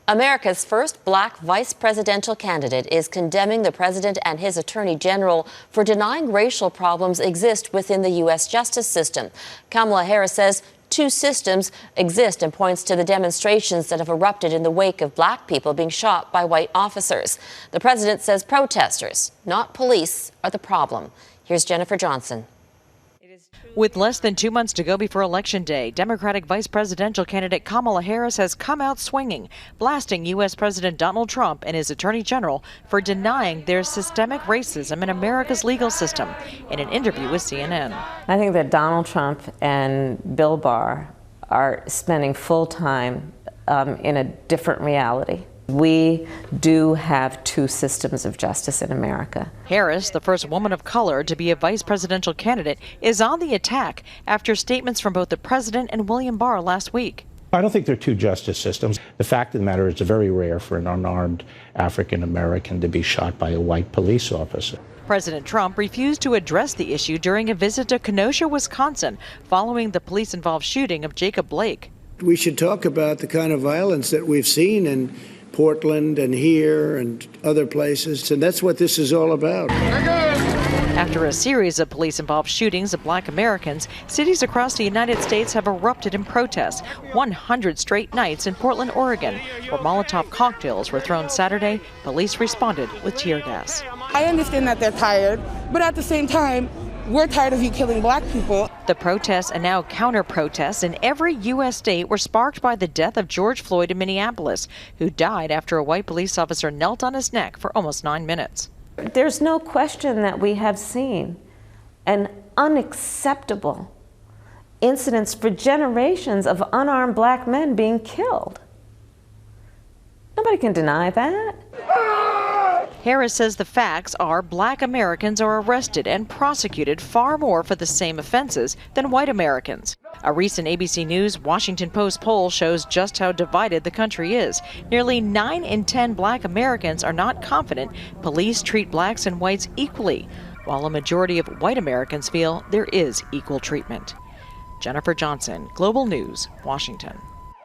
America's first black vice presidential candidate is condemning the president and his attorney general for denying racial problems exist within the U.S. justice system. Kamala Harris says two systems exist and points to the demonstrations that have erupted in the wake of black people being shot by white officers. The president says protesters, not police, are the problem. Here's Jennifer Johnson. With less than 2 months to go before Election Day, Democratic vice presidential candidate Kamala Harris has come out swinging, blasting U.S. President Donald Trump and his attorney general for denying there's systemic racism in America's legal system. In an interview with CNN, I think that Donald Trump and Bill Barr are spending full time in a different reality. We do have two systems of justice in America. Harris, the first woman of color to be a vice presidential candidate, is on the attack after statements from both the president and William Barr last week. I don't think there are two justice systems. The fact of the matter is it's very rare for an unarmed African American to be shot by a white police officer. President Trump refused to address the issue during a visit to Kenosha, Wisconsin, following the police-involved shooting of Jacob Blake. We should talk about the kind of violence that we've seen in Portland and here and other places, and that's what this is all about. After a series of police-involved shootings of black Americans, cities across the United States have erupted in protest. 100 straight nights in Portland, Oregon, where Molotov cocktails were thrown Saturday. Police responded with tear gas. I understand that they're tired, but at the same time, we're tired of you killing black people. The protests and now counter-protests in every U.S. state were sparked by the death of George Floyd in Minneapolis, who died after a white police officer knelt on his neck for almost 9 minutes. There's no question that we have seen an unacceptable incidents for generations of unarmed black men being killed. Nobody can deny that. Harris says the facts are black Americans are arrested and prosecuted far more for the same offenses than white Americans. A recent ABC News Washington Post poll shows just how divided the country is. Nearly 9 in 10 black Americans are not confident police treat blacks and whites equally, while a majority of white Americans feel there is equal treatment. Jennifer Johnson, Global News, Washington.